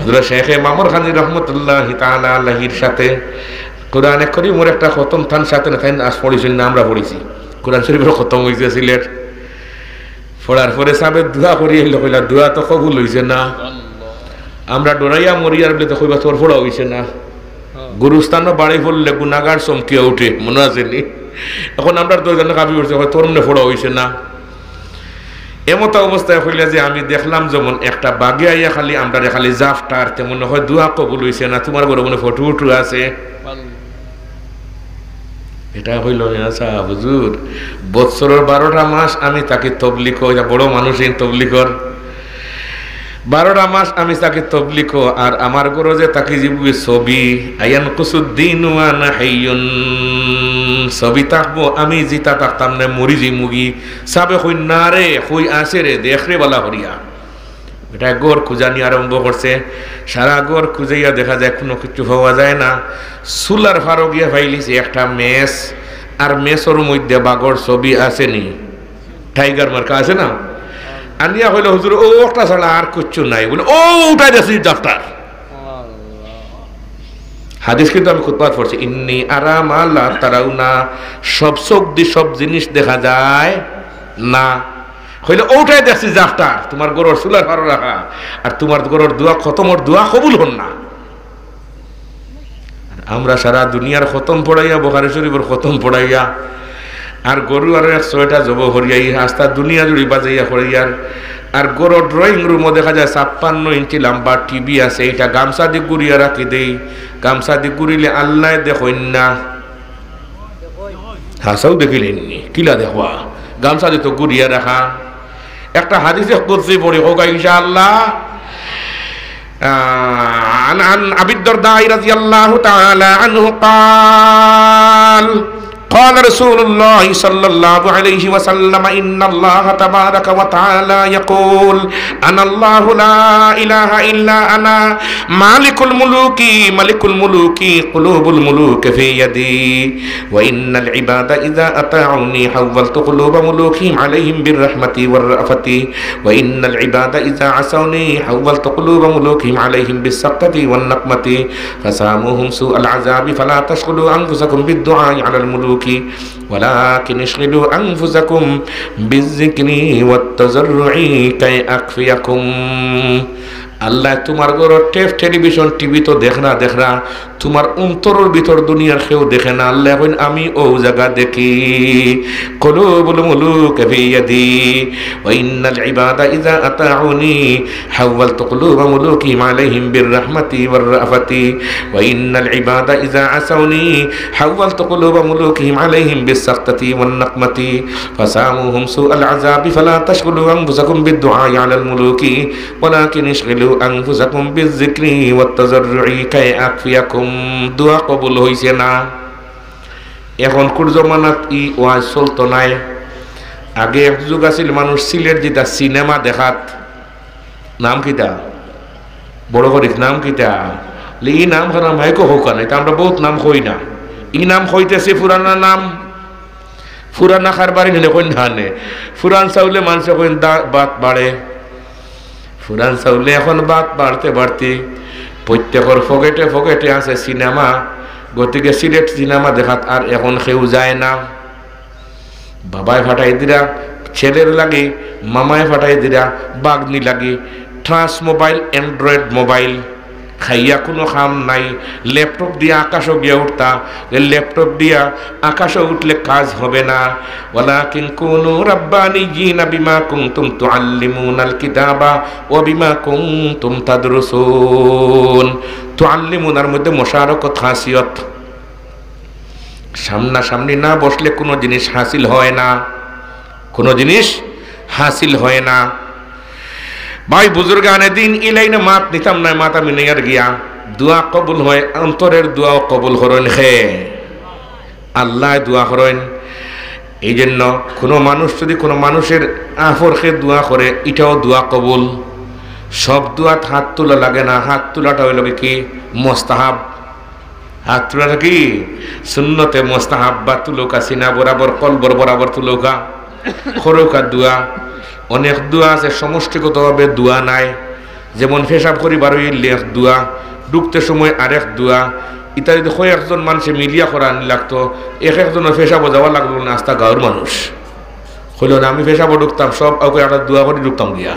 হযরত শেখ মামুর খানি রহমতুল্লাহি তাআলা আলাইহির সাথে কোরআনে কারীমের একটা খতম থান সাথে না তাই আজ পড়িছেন না আমরা পড়িছি কোরআন শরীফের খতম হইছে সিলেট পড়ার পরে সাবে দোয়া করি এলো কইলা দোয়া তো কবুল হইছে না আমরা ডরাইয়া মরিয়ার বলে তো কইবা তোর পড়া হইছে না গুরুস্থানও বাড়ি পড়লে গুনাহগার চমকিয়া উঠে মনে আছে নি এখন আমরা দুইজন কাবি করছে তোর মনে পড়া হইছে না এমত অবস্থায় হইলে যে আমি দেখলাম যেমন একটা বাগে আইয়া খালি আমরা খালি জাফটার তেমন হয় দোয়া কবুল হইছে না তোমার ঘরে মনে ফটো উঠু আছে এটা হইল আচ্ছা হুজুর বৎসরের 12টা মাস আমি তাকে তবলিগ বড় মানুষ তবলিগর 12টা মাস আমি তাকে তবলিগ আর আমার ঘরে যে তাকে জীববে ছবি আয়ান কুসুদ্দিন ওয়ানা হাইয়ুন ছবি থাকবো আমি জিতা থাকতাম না মরি জি মুগি সাবে হই না রে হই আসে রে দেখরে বালা হরিয়া এটা গোর খুঁজানি আরম্ভ করছে সারা গোর খুঁজাইয়া দেখা যায় কোনো কিছু পাওয়া যায় না সুলার ফারো গিয়া ফাইলিছে একটা মেস আর মেসর মধ্যে বাঘর ছবি আসেনি টাইগার মার্কা আছে না আনিয়া হইলো হুজুর ও একটা ছাড়া আর কিচ্ছু নাই বলে ও উঠাই দিয়েছি দফটার হাদিস কিন্তু আমি খুতবাত পড়ছি ইন্নী আরা মা লা তারাউনা সব চোখ দিয়ে সব জিনিস দেখা যায় না হইলে ওটাই দেখছি জাফটার তোমার গরুর চুলার ফারো রাখা আর তোমার গরুর দোয়া খতমর দোয়া কবুল হন না আমরা সারা দুনিয়ার খতম পড়াইয়া বুখারী শরীফের খতম পড়াইয়া আর গরু আর 100টা জব হরিয়াই আস্তা দুনিয়া জুড়ি বাজাইয়া হরিয়ার আর গরুর ড্রয়িং রুমও দেখা যায় 56 ইঞ্চি লম্বা টিভি আছে এটা গামছা দিয়ে গুড়িয়া রাখি দেই গামছা দিয়ে গুড়িলে আল্লাহ দেখইন না হাসাও দেখিলেন কিলা দেখবা গামছা দিয়ে তো গুড়িয়া রাখা একটা হাদিসে কুদসি পড়ি হোক ইনশাআল্লাহ عن أبي الدرداء رضي الله تعالى عنه قال قال رسول الله صلى الله عليه وسلم إن الله تبارك وتعالى يقول أنا الله لا إله إلا أنا مالك الملوك ملك الملوك قلوب الملوك في يدي وإن العباد إذا أطاعوني حولت قلوب ملوكهم عليهم بالرحمة والرأفة وإن العباد إذا عصوني حولت قلوب ملوكهم عليهم بالسقطة والنقمة فساموهم سوء العذاب فلا تشغلوا أنفسكم بالدعاء على الملوك ولكن اشغلوا أنفسكم بالذكر والتضرع كي أكفيكم আল্লাহ তোমার ঘর টেলিভিশন টিভি তো দেখনা তোমার অন্তরের ভিতর দুনিয়ার কেউ দেখে না আল্লাহ কইন আমি ও জায়গা দেখি কুলুবুল মুলুক ফি ইয়াদি ওয়া ইন্নাল ইবাদা ইযা আতাউনি হাওয়ালতু কুলুবা মুলুকিহিম আলাইহিম বিররাহমাতি ওয়ার রাফাতি ওয়া ইন্নাল ইবাদা ইযা আসাউনি হাওয়ালতু কুলুবা মুলুকিহিম আলাইহিম বিসসাকতাতি ওয়ান নাকমাতি ফাসামুহুম সুআল আযাবি ফালা তাশগুলু আনফুসাকুম বিদ-দুআ আলাল মুলুকি ওয়ালাকিন ইশগিলু আনফুসাকুম বিয-যিকরি ওয়াত-তাযাররুই কাই আকফিয়াকুম দোয়া কবুল হইছে না এখন কোন জমানাত ই ওয়াজ চলতো নাই আগে এক যুগ আছিল মানুষ সিলেট যেটা সিনেমা দেখাত নাম কিটা বড় করিস নাম কিটা ই নাম খারাপ হয় হোক নাই তা আমরা বহুত নাম কই না ই নাম কইতেছে পুরানা নাম পুরানা খারবারি নিলে কই ধানে পুরান চাউলে মানুষ কই বাত বাড়ে পুরান চাউলে এখন বাত বাড়তে বাড়তে প্রত্যেকের ফকেটে আছে সিনেমা গতিকে সিলেট সিনেমা দেখাত আর এখন কেউ যায় না বাবাই ফাটাই দিরা ছেলের লাগে মামায় ফাটাই দিরা বাগনি লাগে ট্রান্স মোবাইল অ্যান্ড্রয়েড মোবাইল খাইয়া কোনো কাম নাই ল্যাপটপ দিয়া আকাশও গিয়ে উঠতা ল্যাপটপ দিয়া আকাশে উঠলে কাজ হবে না ওয়ালাকিন কুনু রাব্বানিয়িনা বিমা কুনতুম তুআল্লিমুনাল কিতাবা ওয়া বিমা কুনতুম তাদরুসুন তুআল্লিমুনার মধ্যে মুশারাকাত খাসিয়ত সামনাসামনি না বসলে কোনো জিনিস হাসিল হয় না ভাই বুজুর্গানে দিন ইলাইনে মাত নিতাম না মাতা মিনাইয়ার গিয়া দোয়া কবুল হয় অন্তরের দোয়াও কবুল করেন হে আল্লাহ দোয়া করেন এই জন্য কোনো মানুষ যদি কোনো মানুষের আফরকে দোয়া করে এটাও দোয়া কবুল সব দোয়াত হাত তোলা লাগে না হাত তোলাটা হইল কি মোস্তাহাব হাত তোলাটা কি সুন্নতে মোস্তাহাব বা তুলুকা সিনা বরাবর কলবর বরাবর তুলুকা খরকা দোয়া অনেক দোয়া আছে সমষ্টিগতভাবে দোয়া নাই যেমন পেশাব করিবার হইলে এক দোয়া, ঢুকতে সময় আরেক দোয়া, ইতা যদি কয়েকজন মানুষে মিলিয়া করা আনি লাগতো, এক একজনের পেশাবো যাওয়া লাগলো না, আস্তা গাঁর মানুষ হইল না আমি পেশাবো ঢুকতাম সব ওকে একটা দোয়া করে ঢুকতাম গিয়া,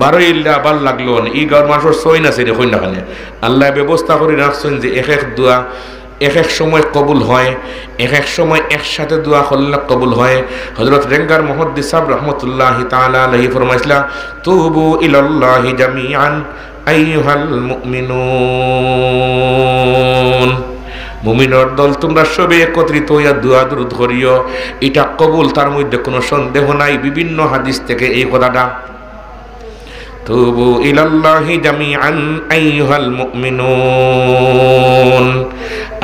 বারো ইল্লা আবার লাগলো না, এই গাঁর মানুষের সই না সেই দেখুন না খানে আল্লাহ ব্যবস্থা করে রাখছেন যে এক এক দোয়া এক এক সময় কবুল হয়, এক এক সময় একসাথে দোয়া করলে কবুল হয়। হযরত রেঙ্গার মুহাদ্দিস সাহেব রাহমাতুল্লাহি তাআলা আলাইহি ফরমাইছিলেন, তুবু ইলাল্লাহি জামিআন আইয়ুহাল মুমিনুন, মুমিনের দল তোমরা সবে একত্রিত হইয়া দোয়া দুরূদ করিও, এটা কবুল, তার মধ্যে কোনো সন্দেহ নাই। বিভিন্ন হাদিস থেকে এই কথাটা, তুবু ইলাল্লাহি জামিআন আইয়ুহাল মুমিনুন,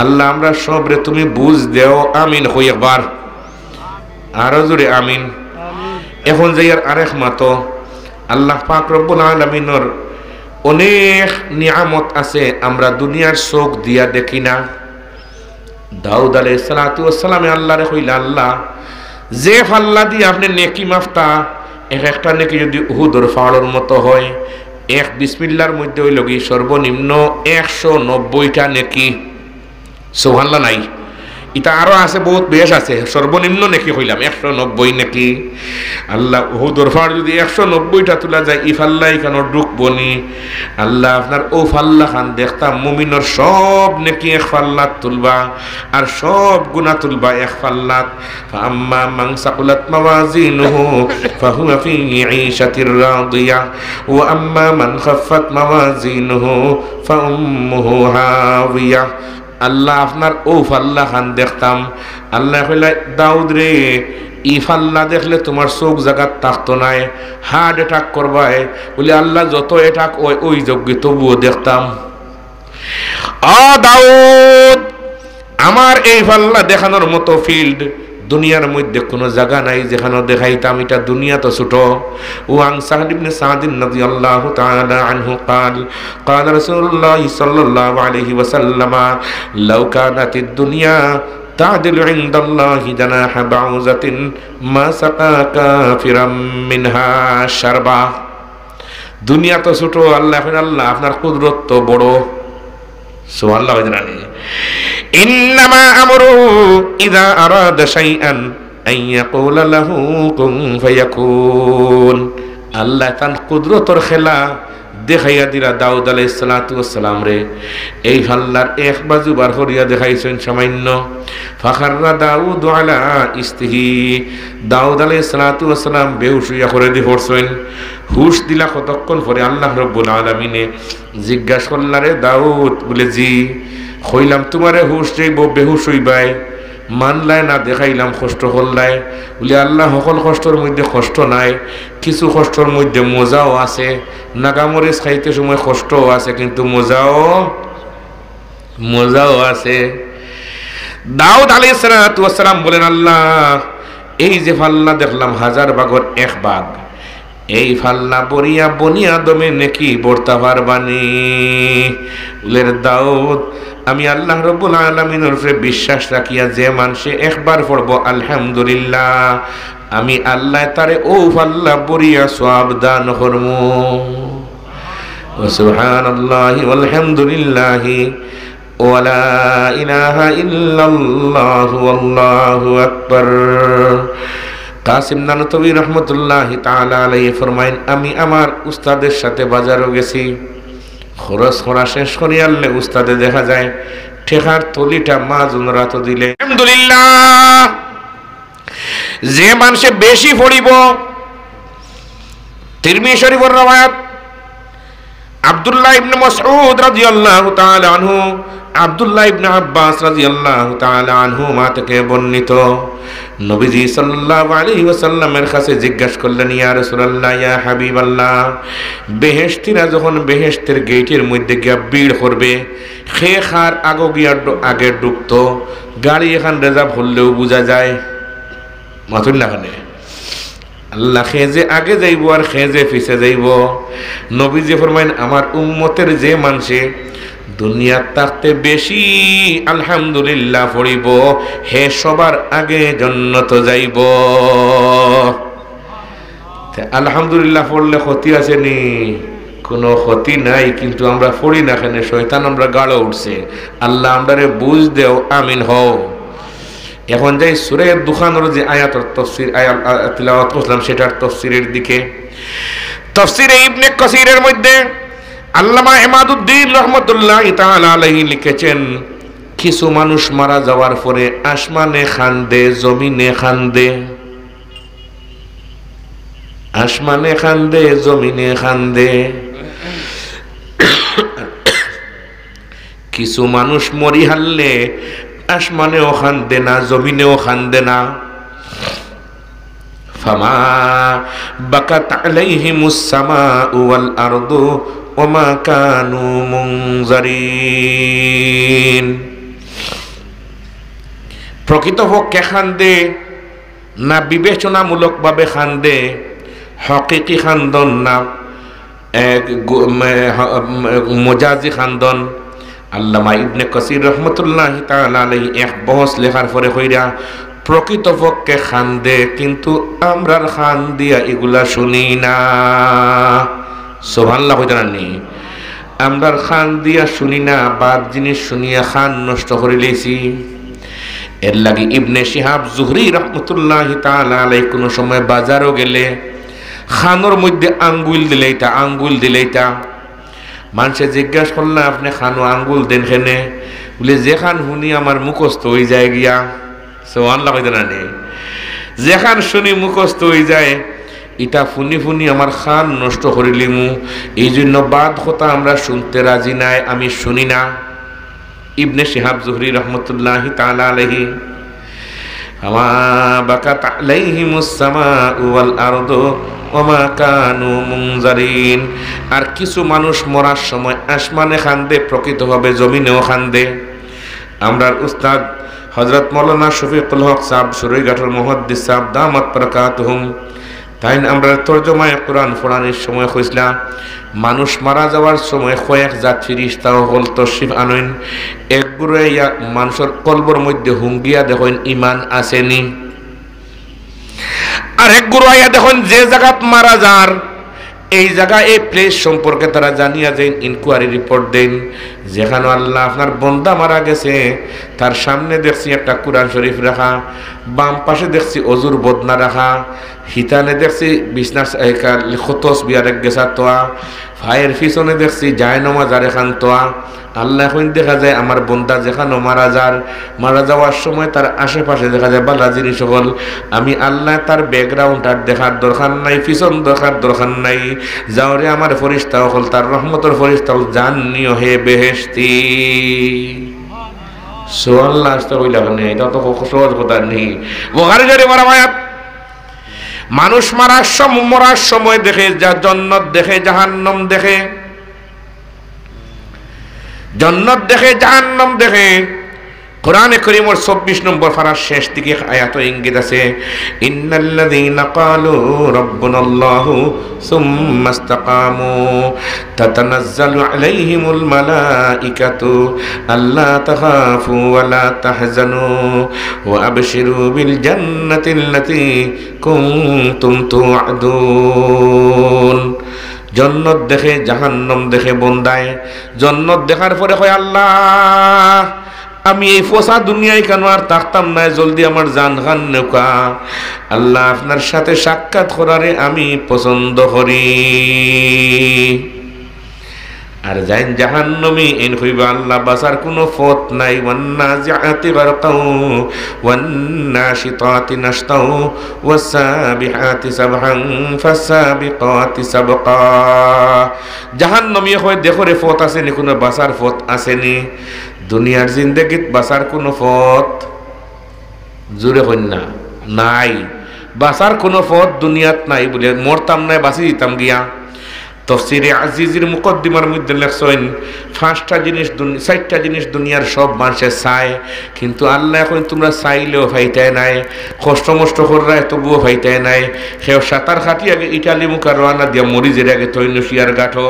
আল্লাহ আমরা সবরে তুমি বুঝ দেও, আমিন হই একবার, আরো জোরে আমিন। এখন যাইয়ার আরেক মাতো আল্লাহ পাক রব্বুল আলামিনের অনেক নিয়ামত আছে, আমরা দুনিয়ার চোখ দিয়া দেখি না। দাউদ আলাইহিস সালাতু ওয়াস সালামে আল্লাহরে কইলা, আল্লাহ যে ফাল্লা দিয়ে আপনি নেকি মাফতা, এক একটা নেকি যদি উহুদের পাহাড়ের মতো হয়, এক বিসমিল্লাহর মধ্যে হইল কি সর্বনিম্ন 190টা নেকি। সুবহানাল্লাহ নাই, এটা আরো আছে, বহুত বেশ আছে, সর্বনিম্ন নেকি হইলাম 190 নেকি। আল্লাহ উহুদের পাহাড় যদি 190টা তোলা যায়, ই ফাল্লাই কেন ঢুকবনি? আল্লাহ আপনার ও ফাল্লা খান দেখতাম মুমিনের সব নেকি এক ফাল্লাত তুলবা, আর সব গুনাহ তুলবা এক ফাল্লাত। ফাআম্মা মান সাকুলাত মাওয়াজিনুহু ফাহুয়া ফি ঈশাতির রাদিয়া ওয়া আম্মা মান খাফফাত মাওয়াজিনুহু ফাউম্মুহু হাওিয়া। আল্লাহ আপনার ও ফাল্লা খান দেখতাম, আল্লাহ কইলা দাউদ রে, ই ফাল্লা দেখলে তোমার চোখ জাগাত থাকতো নাই, হার্ট অ্যাটাক করবাই বলে আল্লাহ যত অ্যাটাক ওই যোগ্য তবুও দেখতাম। দাউদ, আমার এই ফাল্লা দেখানোর মতো ফিল্ড দুনিয়ার মধ্যে কোনো জায়গা নাই যেখানে দেখাইতাম, এটা দুনিয়া তো ছোট। ওয়াং সাহল ইবনে সাদ রাদিয়াল্লাহু তাআলা আনহু قال قال رسول الله صلى الله عليه وسلم لو كانت الدنيا تعدل عند الله جناح بعوضة ما سقى كافرا منها شربا। দুনিয়া তো ছোট, আল্লাহ আপনার কুদরত তো বড়। সুবহানাল্লাহ। ইন্নামা আমরুহু ইযা আরাদা শাইআন আন ইয়াকুলা লাহু কুন ফায়াকুন। আল্লাহ তার কুদরতের খেলা দেখাইয়া দিলা দাউদ আলাইহিস সালাতু ওয়াস সালাম রে, এই আল্লাহর এক বাজু বার করিয়া দেখাইছেন সামান্য। ফাখাররা দাউদ আলা ইস্তিহি, দাউদ আলাইহিস সালাতু ওয়াস সালাম বেহুশ হইয়া করে দি পড়ছেন। হুশ দিলা কতক্ষণ পরে আল্লাহ রাব্বুল আলামিনে জিজ্ঞাসা করলারে, দাউদ বলে জি, কইলাম তোমারে হুশ যাইব, বেহুশ হইবাই, মানলাই না, দেখাইলাম কষ্ট করলাই। বলে আল্লাহ সকল কষ্টর মধ্যে কষ্ট নাই, কিছু কষ্টর মধ্যে মজাও আছে, নাগামরিচ খাইতে সময় কষ্টও আছে, কিন্তু মজাও আছে। দাউদ আলাইহিস সালাতু ওয়াস সালাম বলেন, আল্লাহ এই যে ফাল্লা দেখলাম 1000 ভাগের 1 ভাগ, এই ফাল্লা বরিয়া বনিয়া দমে নেকি বর্তা পারবানি। বলেন দাউদ, আমি আল্লাহ রাব্বুল আলামিনের উপরে বিশ্বাস রাখিয়া যে মানুষে একবার পড়বো আলহামদুলিল্লাহ, আমি আল্লাহ তারে ও ফাল্লা বরিয়া সওয়াব দান করমু। সুবহানাল্লাহি ওয়ালহামদুলিল্লাহি ওয়ালা ইলাহা ইল্লাল্লাহু আল্লাহু আকবার। কাসিম নানতবী রহমতুল্লাহি তাআলা আলাইহি ফরমায়েন, আমি আমার উস্তাদের সাথে বাজারও গেছি, খরচ করা শেষ করি আনলে উস্তাদে দেখা যায় ঠেকার তলিটা মাঝুন রাত দিলে। আলহামদুলিল্লাহ, যে মানুষে বেশি পড়িব, তিরমিজি শরীফের রওয়ায়াত আব্দুল্লাহ ইবনে মাসউদ রাদিয়াল্লাহু তাআলা আনহু, আব্দুল্লাহ ইবনে আব্বাস রাদিয়াল্লাহু তাআলা আনহুমা থেকে বর্ণিত, নবীজি সাল্লাল্লাহু আলাইহি ওয়াসাল্লামের কাছে জিজ্ঞাসা করলেন, ইয়া রাসূলুল্লাহ, ইয়া হাবিবাল্লাহ, বেহেশতিরা যখন বেহেশতের গেটের মধ্যে গিয়া ভিড় করবে, খে খার আগে ঢুকতো, গাড়ি এখান রেজার্ভ হলেও বোঝা যায় মাথুর না খানে আল্লাহ খেজে আগে যাইব আর খেজে পিছে যাইব। নবীজি ফরমাইন, আমার উম্মতের যে মানুষে দুনিয়ার থাকতে বেশি আলহামদুলিল্লাহ পড়িব, হে সবার আগে জান্নাত যাইব। আলহামদুলিল্লাহ পড়লে ক্ষতি আছে নি? কোনো ক্ষতি নাই, কিন্তু আমরা পড়ি না কেন? শয়তান আমরা গাড়ো উঠছে। আল্লাহ আমরারে বুঝ দেও, আমিন হও। এখন যাই সূরা দুখানের যে আয়াতের তাফসীর তিলাওয়াত করলাম সেটার তাফসীরের দিকে। তাফসীরে ইবনে কাসিরের মধ্যে আল্লামা ইমাদুদ্দিন রাহমাতুল্লাহি তাআলা আলাইহি লিখেছেন, কিছু মানুষ মারা যাওয়ার পরে আসমানে খান্দে, জমিনে খান্দে, আসমানে খান্দে, জমিনে খান্দে। কিছু মানুষ মরি হারলে আসমানেও খান্দে না, জমিনেও খান্দে না। ফামা বাকাত আলাইহিমুস সামাউ ওয়াল আরদু ওমা কানু মুনজারিন। প্রকৃতপক্ষে খান্দে না বিবেচনামূলকভাবে খান্দে, হকিকি খান্দন না মজাজি খান্দন। আল্লামা ইবনে কাসির রাহমাতুল্লাহি তাআলা আলাইহি এক বহস লেখার পরে কইরা প্রকৃতপক্ষে খান্দে, কিন্তু আমরার খান দিয়া এগুলা শুনি না। সুবহানাল্লাহ কইতারা নি? আমরার খান দিয়া শুনি না, বাদ জিনিস শুনিয়া খান নষ্ট করে লইছি। এর লাগি ইবনে শিহাব জুহরি রাহমাতুল্লাহি তাআলা আলাইহি কোন সময় বাজারও গেলে খানোর মধ্যে আঙ্গুল দিলেইটা, আঙ্গুল দিলেইটা। মানুষে জিজ্ঞাসা করলে আপনি খানো আঙ্গুল দেন খেনে? বলে যেখান শুনি আমার মুখস্থ হয়ে যায় গিয়া। সুবহানাল্লাহ কইতে না নেই? যেখান শুনি মুখস্থ হয়ে যায়, এটা ফুনি ফুনি আমার খান নষ্ট করিলিমু। এই জন্য বাদ কথা আমরা শুনতে রাজি নাই, আমি শুনি না। ইবনে শিহাব জুহরি রহমতুল্লাহি তাআলা আলাইহি, আমা বাকাত আলাইহিমুস সামাউ ওয়াল আরদু ওমা কানু মুনজারিন। আর কিছু মানুষ মরার সময় আসমানে খান্দে, প্রকৃতভাবে জমিনেও খান্দে। আমরার উস্তাদ হযরত মাওলানা শফিকুল হক সাহেব সুরাইঘাটের মুহাদ্দিস সাহেব দামাত বারাকাতুহুম, তাই আমরা তরজমায়ে কোরআন পড়ানোর সময় কইছিলা, মানুষ মারা যাওয়ার সময় কয়েক জাত ফিরিস্তাও হল তশরিফ আনেন। একগুড়ে মানুষের কলবর মধ্যে হুঙ্গিয়া দেখেন ইমান আসেনি, আর একগুড়ো আইয়া দেখেন যে জায়গাত মারা যার এই জায়গা এই প্লেস সম্পর্কে তারা জানিয়া দেন, ইনকোয়ারি রিপোর্ট দেন। যেখানে আল্লাহ আপনার বন্দা মারা গেছে তার সামনে দেখছি একটা কোরআন শরীফ রাখা, বাম পাশে দেখছি অজুর বদনা রাখা, হিতানে দেখছি বিছনা খতস বিয়ারেক গেছা তোয়া, ভাইয়ের পিছনে দেখছি জায়নামাজ আর এখান তোয়া। আল্লাহ এখন দেখা যায় আমার বন্দা যেখানে মারা যাওয়ার সময় তার আশেপাশে দেখা যায় বালা জিনিস সকল। আমি আল্লাহ তার ব্যাকগ্রাউন্ড আর দেখার দরকার নাই, পিছন দেখার দরকার নাই। যাওরে আমার ফরিস্তা হল তার রহমতের ফরিস্তা হল জান্নিও হে বেহেশতি। সুবহানাল্লাহ আসতে কইলা কেন? এটা তো সহজ কথা নেই। বুখারী শরীফের আয়াত, মানুষ মরার সময় দেখে যা জান্নাত দেখে, জাহান্নাম দেখে, জান্নাত দেখে, জাহান্নাম দেখে। কোরআনে কারীমের ২৪ নম্বর পারার শেষ দিকে আয়াত ইঙ্গিত আছে, ইন্নাল্লাযীনা ক্বালু রাব্বুনাল্লাহু সুম্মা ইসতাকামু তাতানাজ্জালু আলাইহিমুল মালাইকাতু আল্লা তাখাফু ওয়া লা তাহজানু ওয়া আবশিরু বিল জান্নাতিল্লাতী কুনতুম তুআদুন। জান্নাত দেখে, জাহান্নাম দেখে বন্দায়। জান্নাত দেখার পরে কয় আল্লাহ আমি এই ফসা দুনিয়ায় কেন আর থাকতাম না, জলদি আমার জান খান নৌকা। আল্লাহ আপনার সাথে সাক্ষাৎ করারে আমি পছন্দ করি। আর যাইন জাহান্নামী এন হইবা আল্লাহ বাসার কোনো পথ নাই। ওয়ান্নাজিআতি গারকাও ওয়ান্নাশিতাতি নাশতাও ওয়াসাবিহাতি সাবহান ফাসাবিকাতি সাবকা। জাহান্নামী হয় দেখো রে পথ আছে নি, কোনো বাসার পথ আছে নি? দুনিয়ার জিন্দেগিত বাসার কোনো পথ জোরে হইন না, নাই। বাসার কোনো পথ দুনিয়াত নাই বলে মরতাম নাই, বাঁচি দিতাম গিয়া। তাফসীরে আজিজের মুকদ্দিমার মধ্যে লেখছেন 5টা জিনিস, 4টা জিনিস দুনিয়ার সব মানুষে চায়, কিন্তু আল্লাহ এখন তোমরা চাইলেও ফাইতায় নাই, কষ্ট মষ্ট করায় তবুও ফাইতায় নাই। সেও সাঁতার খাটি আগে ইটালি মুখা রওনা দিয়া মরিজের আগে তৈনসিয়ার গাঠো।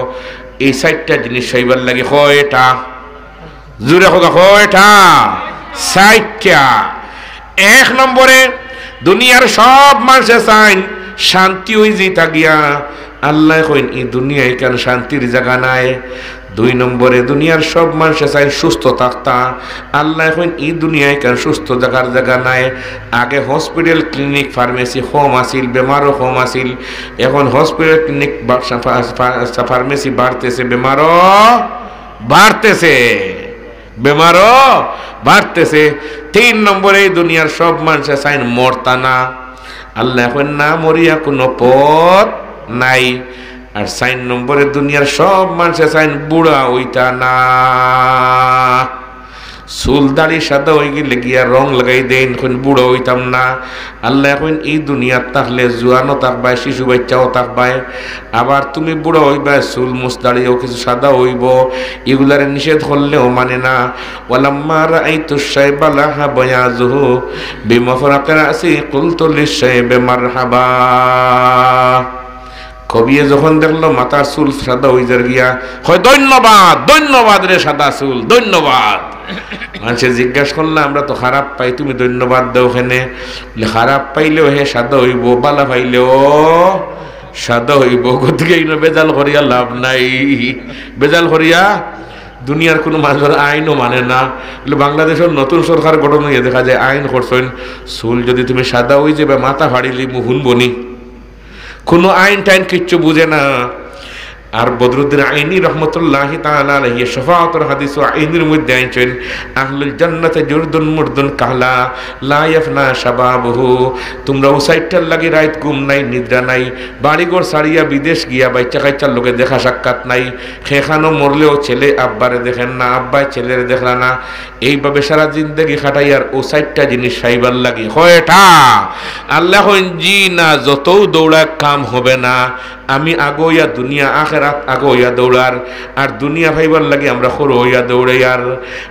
এই 4টা জিনিস চাইবার লাগে কয়টা? জোরে হোক, কয়টা? 4টা। 1 নম্বরে দুনিয়ার সব মানুষে চায় শান্তি হয়ে যেতা গিয়া আল্লাহ কইন এই দুনিয়ায় কেন শান্তির জায়গা নাই। 2 নম্বরে দুনিয়ার সব মানুষে চাই সুস্থ থাকতা, আল্লাহ কইন এই দুনিয়ায় কেন সুস্থ জায়গা নাই। আগে হসপিটাল ক্লিনিক ফার্মেসি হোম আসিল, বেমারও হোম আসিল, এখন হসপিটাল ক্লিনিক ফার্মেসি বাড়তেছে, বেমারও বাড়তেছে, বেমারও বাড়তেছে। 3 নম্বরে এই দুনিয়ার সব মানুষে চাই মরতা না, আল্লাহ কইন না মরিয়া কোনো পথ নাই। আর 4 নম্বরে দুনিয়ার সব মানুষে চাইন বুড়া ওইটা না, চুল দাড়ি সাদা হয়ে গেলে গিয়া রং লাগাই দেন, কোন বুড়ো হইতাম না। আল্লাহ এখন এই দুনিয়ার থাকলে জুয়ানও থাকবায়, শিশু বাচ্চাও থাকবায়, আবার তুমি বুড়ো হইবা, চুল মুছ দাড়িও কিছু সাদা হইব, এগুলার নিষেধ করলেও মানে না। ওয়ালাম্মা রাআইতু শাইবা লাহা বায়াজুহু বিমাফরাকির রাসি কুলতু লিশ-শাইবি মারহাবা। কবিয়ে যখন দেখলো মাথার চুল সাদা হয়ে যার গিয়া হয় ধন্যবাদ, ধন্যবাদ রে সাদা চুল, ধন্যবাদ। মানুষে জিজ্ঞাসা করলে আমরা তো খারাপ পাই, তুমি ধন্যবাদ দাও ওখানে। খারাপ পাইলেও হে সাদা হইব, বালা পাইলেও সাদা হইব। গতিকে বেজাল করিয়া লাভ নাই, বেজাল করিয়া দুনিয়ার কোনো মানুষের আইনও মানে না। বাংলাদেশের নতুন সরকার গঠন হয়ে দেখা যায় আইন করছেন চুল যদি তুমি সাদা হয়ে যাবে মাথা ফাড়িলি মুহুন বনি, কোনো আইন টাইন কিচ্ছু বুঝে না। আর বদরুদ্দিন আইনি রহমতুল্লাহি তাআলা আলাইহি শাফাআতুল হাদিস ও আইনের মধ্যে আইছেন আহলুল জান্নাতে জুরদুন মুরদুন কাহলা লা ইয়াফনা শাবাবুহু। তোমরা উসাইটার লাগি রাত ঘুম নাই, নিদ্রা নাই, বাড়িঘর ছাড়িয়া বিদেশ গিয়া বাচ্চা কাচ্চার লোকে দেখা সাক্ষাৎ নাই, খেখানো মরলেও ছেলে আব্বারে দেখেন না, আব্বাই ছেলেরে দেখলা না, এইভাবে সারা জিন্দেগি খাটাইয়ার উসাইটটা জিনিস সাইবার লাগি হয়টা। আল্লাহ জি না, যতও দৌড়া কাম হবে না, আমি আগোয়া দুনিয়া আখিরাত আগোয়া দৌড়ার, আর দুনিয়া ভাইবার লাগে আমরা খরো হইয়া দৌড়াইয়ার।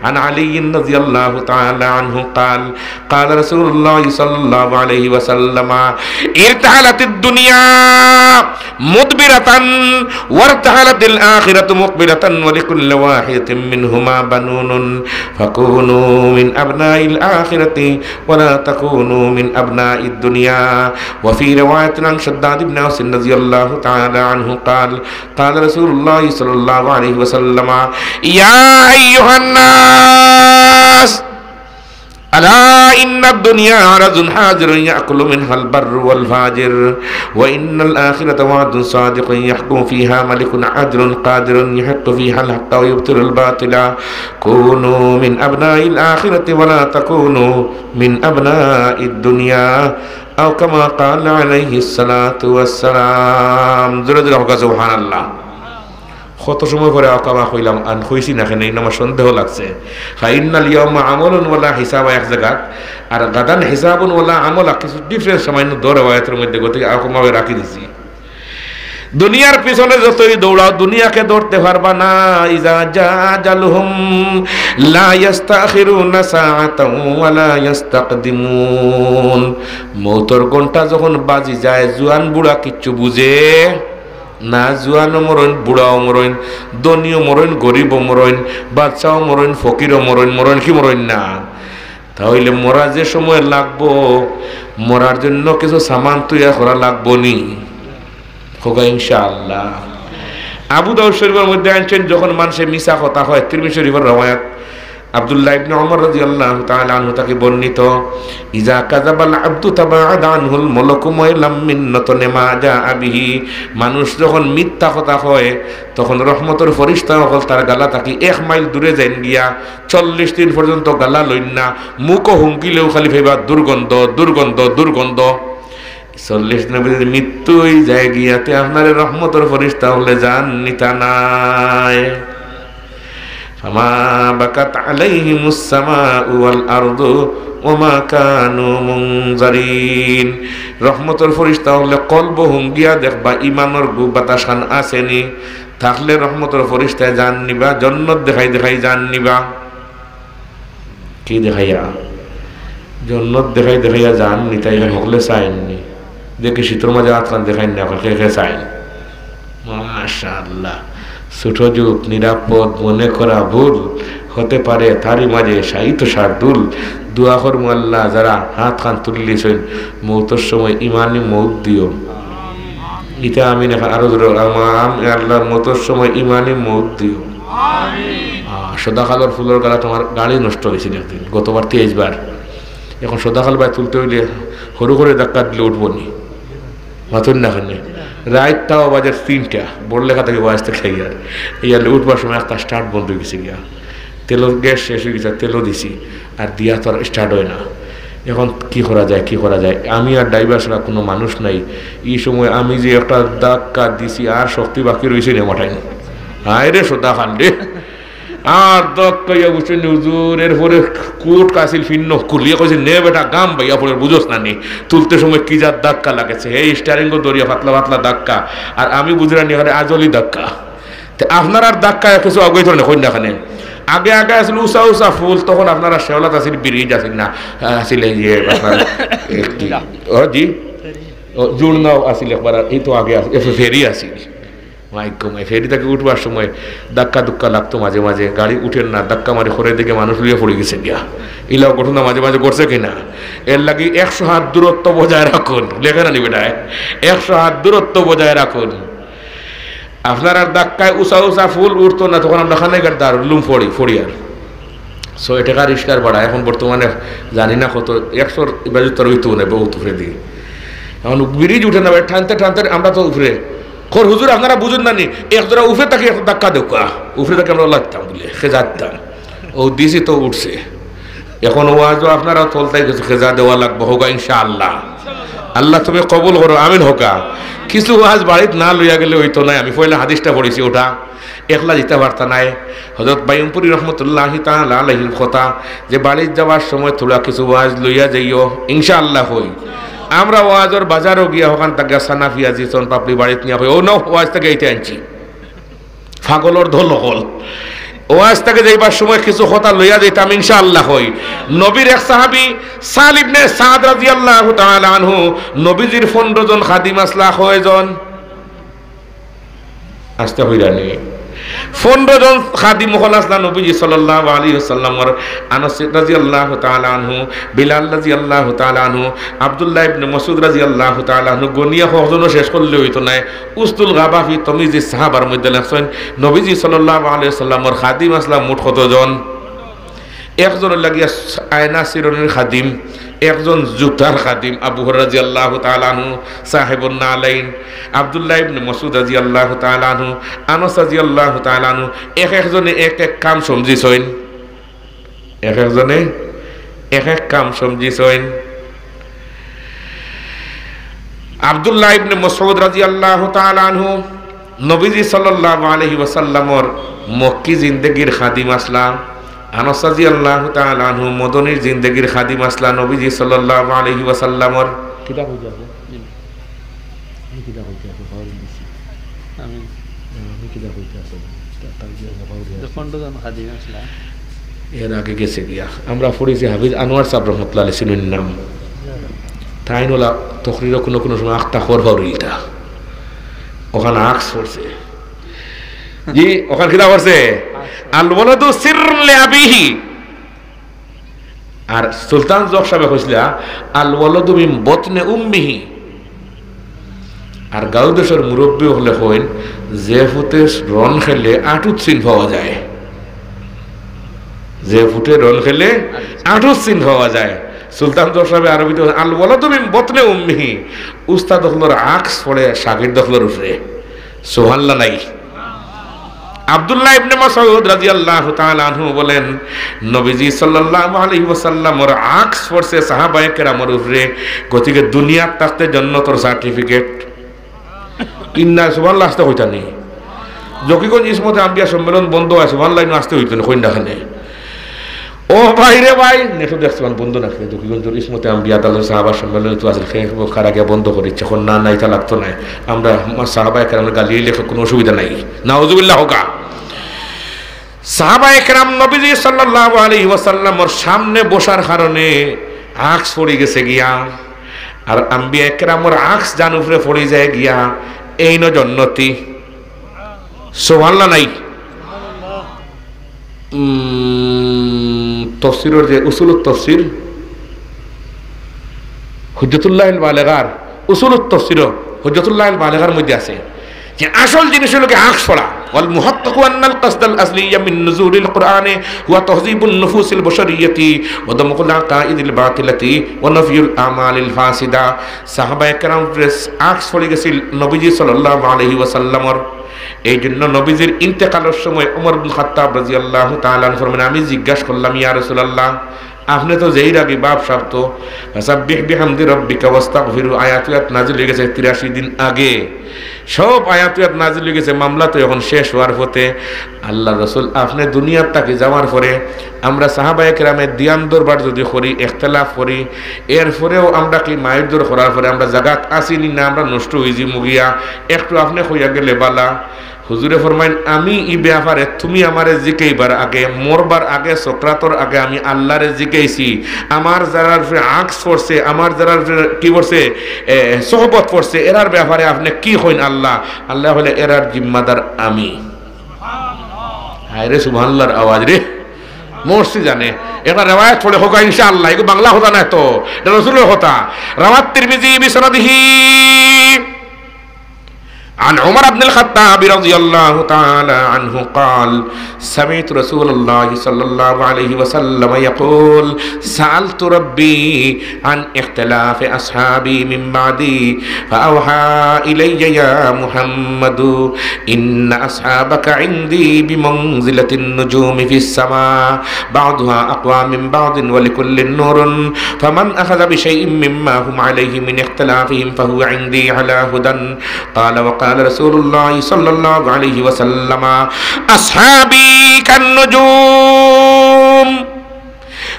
আন আলী রাদিয়াল্লাহু তাআলা আনহু قال قال رسول الله صلى الله عليه وسلم ارتحلت الدنيا مدبرة وارتحلت الآخرة مقبلة ولكل واحدة منهما بنون فكونوا من أبناء الآخرة ولا تكونوا من أبناء الدنيا. وفي رواية عن شداد بن أوس رضي الله تعالى عنه قال قال رسول الله صلى الله عليه وسلم يا أيها الناس ألا إن الدنيا عرض حاضر يأكل منها البر والفاجر وإن الآخرة وعد صادق يحكم فيها ملك عدل قادر يحق فيها الحق ويبطل الباطل كونوا من أبناء الآخرة ولا تكونوا من أبناء الدنيا أو كما قال عليه الصلاة والسلام. سبحان الله. কত সময় পরে আকামা কইলাম আন কইছি না কেন আমার সন্দেহ লাগছে। ফাইনাল ইয়াউমা আমালুন ওয়ালা হিসাবা এক জায়গা, আর গাদান হিসাবুন ওয়ালা আমলা কিছু ডিফারেন্স সামান্য দৌড়াওয়াতের মধ্যে গতি আকামা রাখি দিছি। দুনিয়ার পিছনে যতই দৌড়াও দুনিয়াকে ধরতে পারবা না। ইজা জাজালহুম লা ইস্তাখিরুনা সাআতাও ওয়ালা ইস্তাকদিমুন। মৌতর ঘন্টা যখন বাজি যায় জুয়ান বুড়া কিচ্ছু বুঝে না, জুয়ানও মরণ, বুড়াও মরণ, ধনীও মরণ, গরিবও মরণ, বাচ্চাও মরণ, ফকিরও মরণ, মরণ কি মরণ না। তাহলে মরা যে সময় লাগবো, মরার জন্য কিছু সামান তৈরি করা লাগবো নি হোক ইনশাআল্লাহ। আবু দাউদ শরীফের মধ্যে আনছেন যখন মানুষের মিশা কথা হয়, তিরমিজি শরীফের রওয়ায়াত আব্দুল্লাহ ইবনে ওমর রাদিয়াল্লাহু তাআলা আনহু তাকে বর্ণিত ইজা কাযাবাল আবদু তাবাআদা আনহুল মুলকু মাইলাম মিন্নাতুন মা জাআ বিহি। মানুষ যখন মিথ্যা কথা হয় তখন রহমতের ফেরেশতা সকল তার গালা থাকি 1 মাইল দূরে যাইন গিয়া 40 দিন পর্যন্ত গালা লইন না, মুখও হুঙ্কিলেও খালি ভাইবা দুর্গন্ধ দুর্গন্ধ দুর্গন্ধ। 40 দিনের ভিতরে মৃত্যুই যায় গিয়াতে আপনার রহমতের ফেরেশতা হলে জান নিতা নাই। ফামা বাকাত আলাইহিমুস সামাউ ওয়াল আরদু ওমা কানু মুনজারিন। রহমতের ফেরেশতা হলে কলব হুঙ্গিয়া দেখবা ইমানের গু বাতাসান আসেনি, থাকলে রহমতের ফেরেশতায় জান নিবা, জান্নাত দেখাই দেখাই জান নিবা। কি দেখাইয়া? জান্নাত দেখাই দেখাইয়া জান নিতাই হকলে চাইননি, দেখি শীতর মাঝে আতকান দেখাই না কে কে চাইন। মাশাআল্লাহ, ছোট যুগ নিরাপদ মনে করা ভুল হতে পারে, তারই মাঝে সাহিত্য শার্দুল দোয়া করবো আল্লাহ যারা হাত খান তুলিয়েছেন মৌতের সময় ইমানি মৌত দিও, ইটা আমি না আরো আল্লাহর মতোর সময় ইমানে মত দিও। সদাখালর ফুলের গালা তোমার গাড়ি নষ্ট হয়েছিল একদিন, গতবার 23 বার। এখন সদাখাল বাই তুলতে হইলে সরু করে ধাক্কা দিলে উঠবো নি, মাতুন না খানে রাইটটাও বাজার 3টা বড় লেখা থেকে বাজতে খাই। আর এই আর উঠবার সময় একটা স্টার্ট বন্ধ হয়ে গেছে গিয়া, তেলের গ্যাস শেষ হয়ে গেছে, তেলও দিছি আর দিয়া তো আর স্টার্ট হয় না। এখন কি করা যায়, কি করা যায়? আমি আর ড্রাইভার ছাড়া কোনো মানুষ নাই। এই সময় আমি যে একটা ধাক্কা দিছি আর শক্তি বাকি রয়েছে রে মাঠাই, হায় রে সোদা খান রে। আর দক্কাইয়া বুঝছেন হুজুর, এরপরে কোট কাছিল ফিন্ন কুলিয়ে কইছে নে বেটা গাম ভাইয়া পরে বুঝোস না নি, তুলতে সময় কি যার ধাক্কা লাগেছে, এই স্টারিং দরিয়া পাতলা পাতলা ধাক্কা, আর আমি বুঝলানি এখানে আজলি ধাক্কা। আপনার আর ধাক্কা কিছু আগে ধরে কই না খানে আগে আগে আসলে উষা উষা ফুল, তখন আপনারা শেওলাত আসিল, ব্রিজ আসিল না, আসিল যে আপনার জি জুড়নাও আসিল একবার, এই তো আগে ফেরি আসিল। মাইকমাই ফেরি থেকে উঠবার সময় ধাক্কা ধুক্কা লাগতো মাঝে মাঝে, গাড়ি উঠেন না, ধাক্কা মারি খরে দিকে মানুষ লিয়ে পড়ে গেছে গিয়া। ইলাও ঘটনা মাঝে মাঝে করছে কিনা, এর লাগি 100 হাত দূরত্ব বজায় রাখুন, লেখে না নিবে না, 100 হাত দূরত্ব বজায় রাখুন। আপনার আর ধাক্কায় উষা উষা ফুল উঠতো না, তখন আমরা খানে গাড়ি লুম ফড়ি আর 100 টাকা রিস্কার ভাড়া। এখন বর্তমানে জানি না কত, 100 বাজুত্তর হইতো না বহুত উপরে দিয়ে। এখন ব্রিজ উঠে না, টানতে টানতে আমরা তো উপরে খোর হুজুর আপনারা বুঝুন না নি, একজোড়া উফরে তাকে একটা ধাক্কা দেওয়া, উফরে তাকে আমরা লাগতাম বলে খেজাতাম, ও দিছি তো উঠছে। এখন ওয়াজও আপনারা চলতাই গেছে, খেজা দেওয়া লাগবো হোক ইনশাআল্লাহ। আল্লাহ তুমি কবুল করো, আমিন হোকা। কিছু ওয়াজ বাড়িতে না লইয়া গেলে হইতো নাই। আমি পয়লা হাদিসটা পড়েছি, ওটা একলা দিতে পারতা নাই। হযরত বাইয়ুমপুরি রহমতুল্লাহি তাআলা আলাইহির কথা যে বাড়িতে যাওয়ার সময় থোড়া কিছু ওয়াজ লইয়া যাইও, ইনশাআল্লাহ হই। আমরা ওয়াজর বাজারও গিয়া ওখান থেকে সানা পিয়াজি চন পাপড়ি বাড়িতে নিয়ে ও ন ওয়াজ থেকে এইতে আনছি, ফাগলর ধল হল। ওয়াজ থেকে যাইবার সময় কিছু কথা লইয়া দিতাম, ইনশাআল্লাহ হই। নবীর এক সাহাবী সাল ইবনে সাদ রাদিয়াল্লাহু তাআলা আনহু, নবীজির 15 জন খাদিম আসলা কয়জন? আসতে হইরানি 15 জন খাদিম হল আসলা নবীজি সাল্লাল্লাহু আলাইহি ওয়াসাল্লামর। আনাস রাদিয়াল্লাহু তাআলা আনহু, বিলাল রাদিয়াল্লাহু তাআলা আনহু, আব্দুল্লাহ ইবনে মাসউদ রাদিয়াল্লাহু তাআলা আনহু, গনিয়া কয়জন শেষ করলে হইতো না। উসতুল গাবা ফি তামিজি সাহাবার মধ্যে লেখছেন নবীজি সাল্লাল্লাহু আলাইহি ওয়াসাল্লামর খাদিম আসলা মোট কতজন? একজনের লাগিয়া আয়না সিরনের খাদিম, একজন জুতার খাদিম আবু হুরায়রা রাদিয়াল্লাহু তাআলা আনহু সাহেবুন নালাইন, আব্দুল্লাহ ইবনে মাসউদ রাদিয়াল্লাহু তাআলা আনহু, আনাস রাদিয়াল্লাহু তাআলা আনহু। একজনে এক এক কাম সমঝিছইন, একজনে এক এক কাম সমঝিছইন। আব্দুল্লাহ ইবনে মাসউদ রাদিয়াল্লাহু তাআলা আনহু নবীজি সাল্লাল্লাহু আলাইহি ওয়াসাল্লামর মক্কি জিন্দেগীর খাদিম আসলা। আনাস রাদিয়াল্লাহু তাআলা আনহু মদনীর জিন্দেগীর খাদিম আসলা নবীজি সাল্লাল্লাহু আলাইহি ওয়াসাল্লামর। কিতাব হইছে আছে আমি কিতাব হইছে আছে খবর দিছি আমি কিতাব হইছে আছে খাদিম আসলা। এর আগে গেছে গিয়া আমরা পড়েছি হাফিজ আনোয়ার সাহেব রহমাতুল্লাহ আলাইহি সিনুন নাম তাইনোলা তকরির কোনো কোনো সময় আখতা খবর হইতা ওখানে আক্স পড়ছে জি, ওখানে কিতাব পড়ছে আল ওয়ালাদু সিররুন লিআবিহি। আর সুলতান জক সাহেব কইছিল আল ওয়ালাদু মিন বাতনি উম্মিহি। আর গাঁও দেশের মুরব্বী হলে কইন যে ফুটে রন খেলে আটুত চিন পাওয়া যায়, যে ফুটে রন খেলে আটুত চিন পাওয়া যায়। সুলতান জক সাহেব আরবিতে আল ওয়ালাদু মিন বাতনি উম্মিহি। উস্তাদ হলোর আক্স পড়ে শাগির্দ হলোর উপরে, সুবহানাল্লাহ নাই। আব্দুল্লাহ ইবনে মাসউদ রাদিয়াল্লাহু তাআলা আনহু বলেন নবীজি সাল্লাল্লাহু আলাইহি ওয়াসাল্লামর আক্স পড়ছে সাহাবায়ে কেরামের উপরে। গতিকে দুনিয়ার তাকতে জান্নাতের সার্টিফিকেট ইন্না সুবহানাল্লাহ আসতে হইতানি। জকিগঞ্জ ইসমতে আম্বিয়া সম্মেলন বন্ধ আছে, অনলাইনে আসতে হইতো না কইন্দাখানে। ও ভাই রে ভাই নেটো দেখছেন বন্ধ না খেয়ে জকিগঞ্জের ইসমতে আম্বিয়া আল্লাহ সাহাবা সম্মেলন তো আছে খেয়ে খারাগে বন্ধ করেছে, এখন না নাই তা লাগতো না। আমরা সাহাবায়ে কেরামের গালি লেখা কোনো অসুবিধা নাই, নাউজুবিল্লাহ হোকা। সাহাবায়ে কেরাম নবীজি সাল্লাল্লাহু আলাইহি ওয়াসাল্লামের সামনে বসার কারণে আক্স পড়ে গেছে গিয়া। আর আম্বিয়া কেরামের আক্স জান উপরে পড়ে যায় গিয়া, এই ন জন্নতি। সুবহানাল্লাহ নাই। তফসিরের যে উসুলুত তফসির হুজ্জাতুল্লাহিল বালিগার উসুলুত তফসির হুজ্জাতুল্লাহ আল বালিগার মধ্যে আছে যে আসল জিনিস হলো কি আঁখ পড়া। ওয়াল মুহাক্কিকু আন্নাল কসদাল আসলিয়্যা মিন নুজুলিল কুরআনি হুয়া তাহযীবুন নুফুসিল বাশারিয়্যাতি ওয়া দামকুল আকাইদিল বাতিলাতি ওয়া নাফিউল আমালিল ফাসিদা। সাহাবায়ে কেরাম আঁখ পড়ে গেছিল নবীজি সাল্লাল্লাহু আলাইহি ওয়াসাল্লামর। এই জন্য নবীজির ইন্তেকালের সময় ওমর ইবনে খাত্তাব রাদিয়াল্লাহু তাআলা আনহু ফরমান, আমি জিজ্ঞাসা করলাম, ইয়া রাসূলুল্লাহ, আপনি তো যেই রাগি বাপ সাহেব তো সাব্বিহ বিহামদি রাব্বিকা ওয়াস্তাগফিরু আয়াত নাজিল হয়ে গেছে 83 দিন আগে, সব আয়াত নাজিল হয়ে গেছে, মামলা তো এখন শেষ হওয়ার পথে। আল্লাহ রসুল আপনি দুনিয়ার তাকে যাওয়ার পরে আমরা সাহাবায়ে কেরামের দিয়ান দরবার যদি করি, ইখতিলাফ করি, এরপরেও আমরা কি মায়ের দর করার পরে আমরা জাগাত আসিনি না, আমরা নষ্ট হয়েছি মুগিয়া, একটু আপনি হইয়া গেলে বালা। হুজুরে ফরমাইন, আমি ই ব্যাপারে তুমি আমারে জিকেইবার আগে, মরবার আগে, সক্রাতর আগে আমি আল্লাহরে জিকেইছি। আমার যারা আঁকস পড়ছে, আমার যারা কি করছে সোহবত পড়ছে, এরার ব্যাপারে আপনি কি হইন আল্লাহ? আল্লাহ হলে এরার জিম্মাদার আমি। হায় রে সুবহানাল্লাহর আওয়াজ রে, মসজিদ জানে এটা রেওয়ায়াত পড়ে হোক ইনশাআল্লাহ, এগুলো বাংলা হতা না, তো এটা রাসূলের কথা। রাওয়াত তিরমিজি বিসনাদিহি عن عمر بن الخطاب رضي الله تعالى عنه قال سمعت رسول الله صلى الله عليه وسلم يقول سألت ربي عن اختلاف أصحابي من بعدي فأوحى إلي يا محمد إن أصحابك عندي بمنزلة النجوم في السماء بعضها أقوى من بعض ولكل نور فمن أخذ بشيء مما هم عليه من اختلافهم فهو عندي على هدى قال وقال رسول الله صلى الله عليه وسلم أصحابي كالنجوم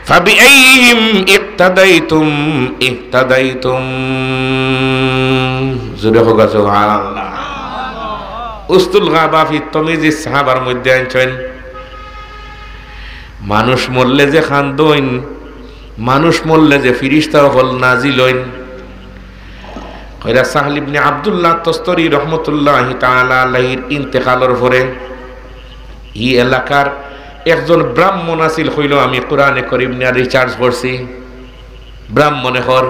فبأيهم اقتديتم اهتديتم زرخوا سبحان الله উস্তুল গাবা ফি তমিজ সাহাবার মধ্যে আনছেন, মানুষ মরলে যে খান্দইন, মানুষ মরলে যে ফিরিস্তা হল নাজিল হইন। কইরা সাহল ইবনে আব্দুল্লাহ তস্তরি রহমতুল্লাহি তাআলা আলাইহির ইন্তেকালের পরে এই এলাকার একজন ব্রাহ্মণ আছিল, কইল আমি কোরআনে কারীম নিয়ে রিসার্চ করছি, ব্রাহ্মণে হর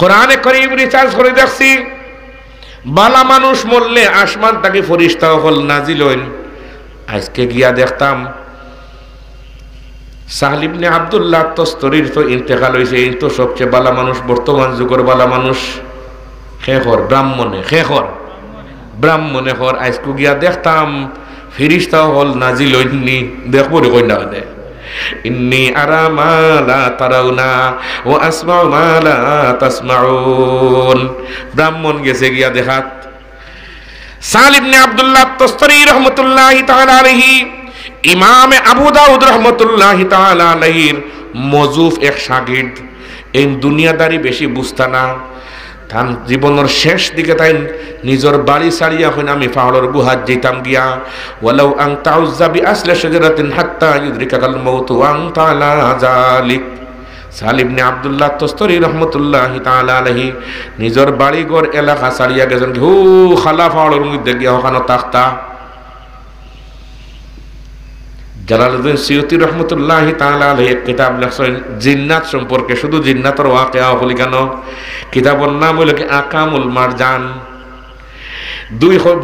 কোরআনে কারীম রিসার্চ করে দেখছি, বালা মানুষ মরলে আসমান থেকে ফেরেশতা হল নাজিল হইন। আজকে গিয়া দেখতাম সাহল ইবনে আব্দুল্লাহ তস্তরির তো ইন্তেকাল হয়েছে, এই তো সবচেয়ে বালা মানুষ, বর্তমান যুগের বালা মানুষ। খেখর ব্রাহ্মণে, খেখর ব্রাহ্মণে হর আজকে গিয়া দেখতাম ফেরেশতা হল নাজিল হইনি। দেখবো রে কই না দে, ইন্নী আরা মা লা তারাউনা ওয়া আসমাউ মা লা তাসমাউন। ব্রাহ্মণ গেছে গিয়া দেখাত। সাহল ইবনে আব্দুল্লাহ তস্তরি রহমাতুল্লাহি তাআলা আলাইহি ইমাম আবু দাউদ রহমাতুল্লাহি তাআলা আলাইহির মজুফ এক শাগির্দ, এই দুনিয়াদারি বেশি বুঝতা না। তান জীবনের শেষ দিকে তাই নিজের বাড়ি ছাড়িয়া হইন আমি পাহাড়ের গুহাত যেতাম গিয়া, ওয়ালাউ আন তাউজ্জা বিআসলি শাজারাতিন হাত্তা ইউদরিকাল মাউত ওয়া আনতা আলা যালিক। সাহল ইবনে আব্দুল্লাহ তস্তরি রহমাতুল্লাহি তাআলা আলাইহি নিজের বাড়িঘর এলাকা ছাড়িয়া গেছেন, হু খালা পাহাড়ের মধ্যে গিয়া ওখানে তাখতা। জালালউদ্দিন সিয়ুতি রহমতুল্লাহি তাআলা আলাইহি এক কিতাব লেখছেন জিন্নাত সম্পর্কে, শুধু জিন্নাতের ওয়াকিয়া হলি কেন, কিতাবের নাম হলো কি আকামুল মারজান।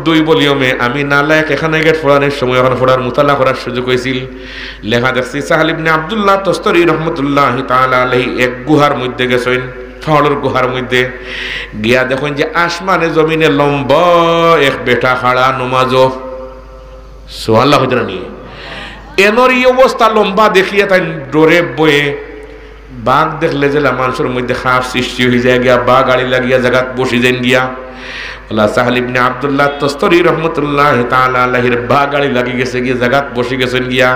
দুই ভলিউমে আমি নালায়েক এখানে গেট পড়ানোর সময় ওখানে পড়ার মুতালা করার সুযোগ হয়েছিল। লেখা দেখছি সাহল ইবনে আব্দুল্লাহ তস্তরি রহমতুল্লাহি তাআলা আলাইহি এক গুহার মধ্যে গেছেন, পাহাড়ের গুহার মধ্যে গিয়া দেখেন যে আসমানে জমিনে লম্বা এক বেটা খাড়া নমাজও, সুবহানাল্লাহ হইতে নিয়ে এনর এই অবস্থা লম্বা দেখিয়ে তাই ডোরে বয়ে বাঘ দেখলে যে মানুষের মধ্যে খাপ সৃষ্টি হয়ে যায় গিয়া, বাঘ গাড়ি লাগিয়া জায়গাত বসে যান গিয়া। সাহল ইবনে আব্দুল্লাহ তস্তরি রহমতুল্লাহি তাআলা আলাইহির বাঘ গাড়ি লাগি গেছে গিয়া জায়গাত বসে গেছেন গিয়া,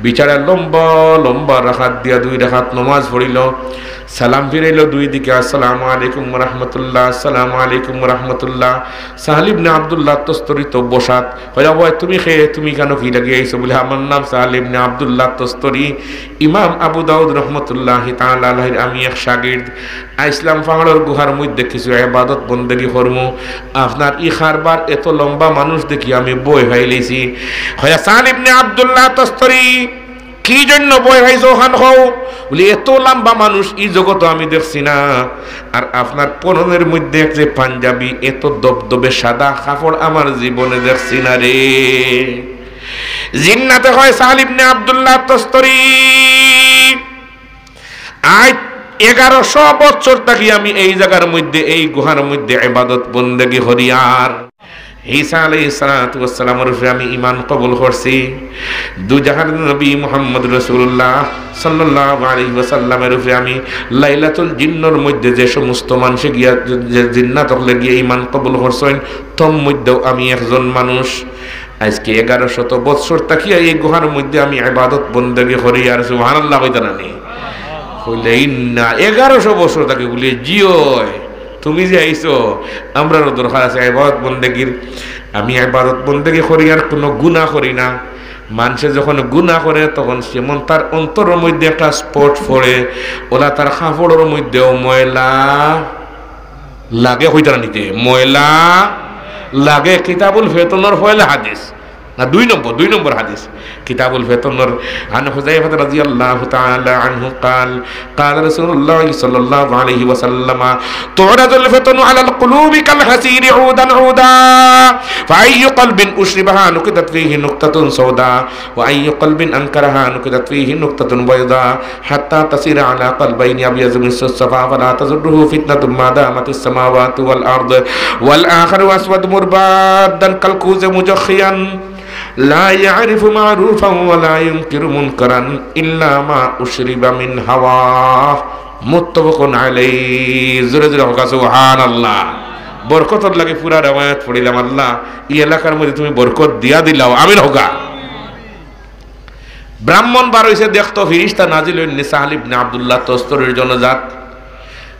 বিচারা লম্বা লম্বা রাখাত দিয়া 2 রাকাত নামাজ পড়িল, সালাম ফিরাইল দুই দিকে, আসসালামু আলাইকুম ওয়া রাহমাতুল্লাহ, আসসালামু আলাইকুম ওয়া রাহমাতুল্লাহ। সাহল ইবনে আব্দুল্লাহ তস্তরি তো বসাত, কইলা ভাই তুমি তুমি কেন কি লাগি আইছো? বলে আমার নাম সাহল ইবনে আব্দুল্লাহ তস্তরি, ইমাম আবু দাউদ রহমতুল্লাহি তাআলা আলাইহির আমি এক শাগির্দ, আইসলাম পাহাড়ের গুহার মধ্যে কিছু ইবাদত বন্দেগি করমু, আপনার ই খারবার এত লম্বা মানুষ দেখি আমি বই হয়ে লেছি। হয় সাহল ইবনে আব্দুল্লাহ তস্তরি কি জন্য ভয় হইছো হান হও বলি এত লম্বা মানুষ এই জগতে আমি দেখছি না আর আপনার পরনের মধ্যে এক যে পাঞ্জাবি এত দবদবে সাদা কাপড় আমার জীবনে দেখছি না রে জিন্নাতে হয় সাহেল ইবনে আব্দুল্লাহ তস্তরি আজ 1100 বছর থাকি আমি এই জায়গার মধ্যে এই গুহার মধ্যে ইবাদত বন্দেগী করি আর ঈসা আলাইহিস সালাতু ওয়াস সালামের উপরে আমি ঈমান কবুল করছি দু জাহানের নবী মুহাম্মদ রাসূলুল্লাহ সাল্লাল্লাহু আলাইহি ওয়াসাল্লামের উপরে আমি লাইলাতুল জিন্নর মধ্যে যে সমস্ত মানুষ গিয়া যে জিন্নাত হলে গিয়ে ঈমান কবুল করছেন তোর মধ্যেও আমি একজন মানুষ আজকে 1100 বছর থাকি এই গুহার মধ্যে আমি ইবাদত বন্দেগী করি আর সুবহানাল্লাহ কইতা না নি কইলে ইন্না 1100 বছর থাকি বলে জিও তুমি যে আইছো আমরারও দরকার আছে ইবাদত বন্দেগীর আমি ইবাদত বন্দেগী করি আর কোনো গুনাহ করি না মানুষে যখন গুনাহ করে তখন সেমন তার অন্তরের মধ্যে একটা স্পট পড়ে ওলা তার কাপড়ের মধ্যেও ময়লা লাগে হইতা না নিতে ময়লা লাগে কিতাবুল ফিতনের পয়লা হাদিস না 2 নম্বর হাদিস কিতাবুল ফিতনের আন হুযায়ফা রাদিয়াল্লাহু তাআলা আনহু قال قال رسول الله صلى الله عليه وسلم تعرض الفتن على القلوب كالحسير عودا عودا فأي قلب أشربها نكتت فيه نقطة سوداء وأي قلب أنكرها نكتت فيه نقطة بيضاء حتى تصير على قلبين أبيض من الصفا فلا تضره فتنة ما دامت السماوات والأرض والآخر أسود مربادا كالكوز مجخيا لا يعرف معروفا ولا ينكر منكرا إلا ما أشرب من هواه متفق عليه زره زره سبحان الله বরকতর লাগে পুরা রওয়ায়াত পড়িলাম আল্লাহ এই এলাকার মধ্যে তুমি বরকত দিয়া দিলাও আমিন হোক ব্রাহ্মণ বার হইছে দেখতো ফেরেশতা নাজিল হইন সাহেল ইবনে আব্দুল্লাহ তস্তরের জনজাত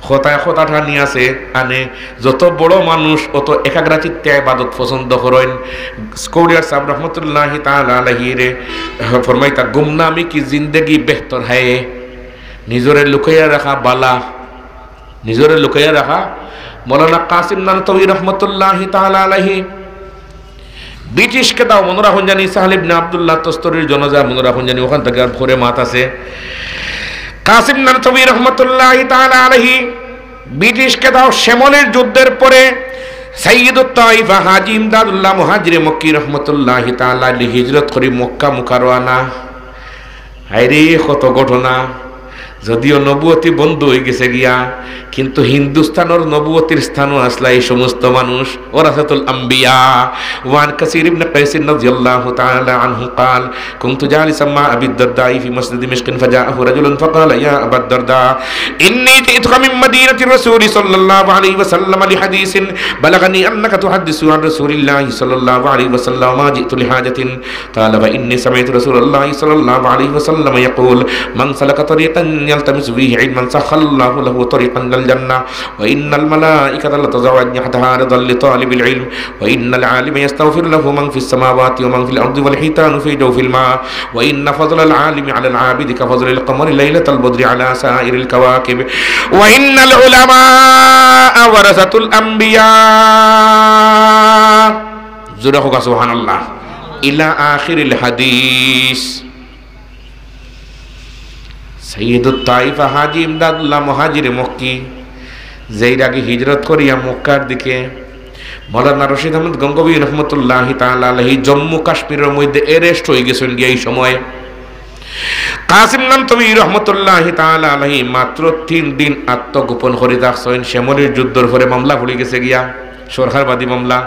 খোতায় খোতাটা নিয়ে আসে আনে যত বড় মানুষ অত একাগ্রচিত্তে ইবাদত পছন্দ করেন স্কৌরিয়ার সাহেব রহমতুল্লাহি তাআলা আলাইহি রে ফরমাইতা গুমনামি কি জিন্দেগি বেহতর হয় নিজরে লুকাইয়া রাখা বালা নিজরে লুকাইয়া রাখা মৌলানা কাসিম নানতবী রহমতুল্লাহি তাআলা আলাইহি ব্রিটিশকে দাও মনে রাখুন জানি সাহেল ইবনে আব্দুল্লাহ তস্তরির জনজা মনে রাখুন জানি ওখান থেকে আর ভোরে মাত আছে কাসিম নানতবী রহমতুল্লাহি তাআলা আলাইহি ব্রিটিশকে দাও শ্যামলের যুদ্ধের পরে সাইয়্যিদুত তাইফা হাজী ইমদাদুল্লাহ মুহাজিরে মক্কি রহমতুল্লাহি তাআলা আলাইহি হিজরত করে মক্কা মুকাররমা হায়রে কত ঘটনা যদিও নবুয়তি বন্ধ হয়ে গেছে গিয়া কিন্তু হিন্দুস্তানের নবুয়তির স্থানও আসলা এই সমস্ত মানুষ ওরাসাতুল আম্বিয়া ওয়ান কাসির ইবনে কাইস রাদিয়াল্লাহু তাআলা আনহু قال كنت جالسا مع ابي الدرداء في مسجد دمشق فجاءه رجل فقال يا ابا الدرداء اني جئتك من مدينه الرسول صلى الله عليه وسلم لحديث بلغني انك تحدث عن رسول الله صلى الله عليه وسلم ما جئت لحاجه قال فاني سمعت رسول الله صلى الله عليه وسلم يقول من سلك طريقا يلتمس فيه علما سهل الله له طريقا للجنة وإن الملائكة لتضع أجنحتها رضا لطالب العلم وإن العالم يستغفر له من في السماوات ومن في الأرض والحيتان في جوف الماء وإن فضل العالم على العابد كفضل القمر ليلة البدر على سائر الكواكب وإن العلماء ورثة الأنبياء زرخك سبحان الله إلى آخر الحديث সাইয়্যিদুত তাইফা হাজী ইমদাদুল্লাহ মুহাজিরে মক্কি যেই আগে হিজরত করিয়া মক্কার দিকে মওলানা রশিদ আহমদ গঙ্গোবী রহমতুল্লাহি তাআলা আলাইহি জম্মু কাশ্মীরের মধ্যে অ্যারেস্ট হয়ে গেছেন এই সময় কাসিম নানতবী রহমতুল্লাহি তাআলা আলাইহি মাত্র 3 দিন আত্মগোপন করে রাখছেন শ্যামলের যুদ্ধের পরে মামলা পড়ে গেছে গিয়া সরকারবাদী মামলা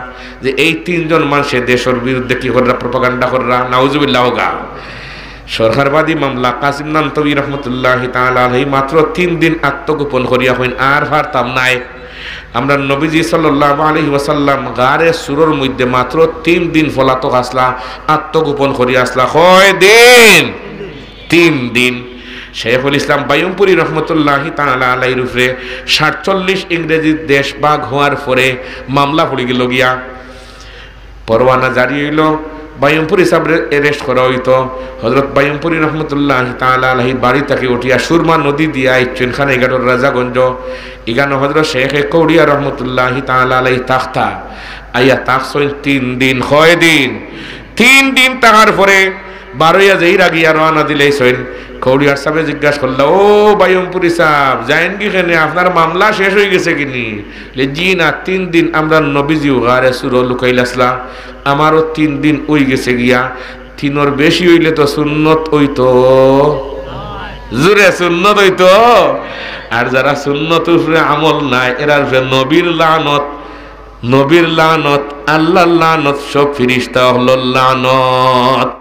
যে এই 3 জন মানুষের দেশের বিরুদ্ধে কি করা প্রপাগান্ডা করা নাউজুবিল্লাহ গা সরকারবাদী মামলা কাসিম নানতবী রহমতুল্লাহি তাআলা আলাইহি মাত্র 3 দিন আত্মগোপন করিয়া হইন আর পারতাম নাই আমরা নবীজি সাল্লাল্লাহু আলাইহি ওয়াসাল্লাম গারে সুরর মধ্যে মাত্র 3 দিন ফলাতক আসলা আত্মগোপন করিয়া আসলা কয় দিন 3 দিন শেখুল ইসলাম বায়ুমপুরী রহমতুল্লাহি তাআলা আলাইহির উপরে 47 ইংরেজি দেশ ভাগ হওয়ার পরে মামলা পড়ে গেল গিয়া পরওয়ানা জারি হইল বায়ুমপুরী সাহেবের অ্যারেস্ট করা হইতো হযরত বায়ুমপুরী রহমতুল্লাহি তাআলা আলাইহি বাড়ি থেকে উঠিয়া সুরমা নদী দিয়া আইছেন খানে এগারোর রাজাগঞ্জ ইগানো হযরত শেখ কৌড়িয়া রহমতুল্লাহি তাআলা আলাইহি তাখতা আইয়া তাকসইন 3 দিন 6 দিন 3 দিন তাহার পরে বারোইয়া যেই রাগিয়া রওনা দিলেই সইন খৌরিয়ার সাহেব জিজ্ঞাসা করলো, ও বায়ুমপুরি সাহেব যাইন কি কেনে, আপনার মামলা শেষ হয়ে গেছে কিনি? জি না, 3 দিন আমরা নবীজি গারে সুর লুকাইলাসলাম, আমারও 3 দিন ওই গেছে গিয়া, 3-এর বেশি হইলে তো সুন্নত হইতো, জুড়ে সুন্নত হইতো। আর যারা সুন্নত উপরে আমল নাই এরা নবীর লানত, নবীর লানত, আল্লাহর লানত, সব ফেরেশতা হলো লানত।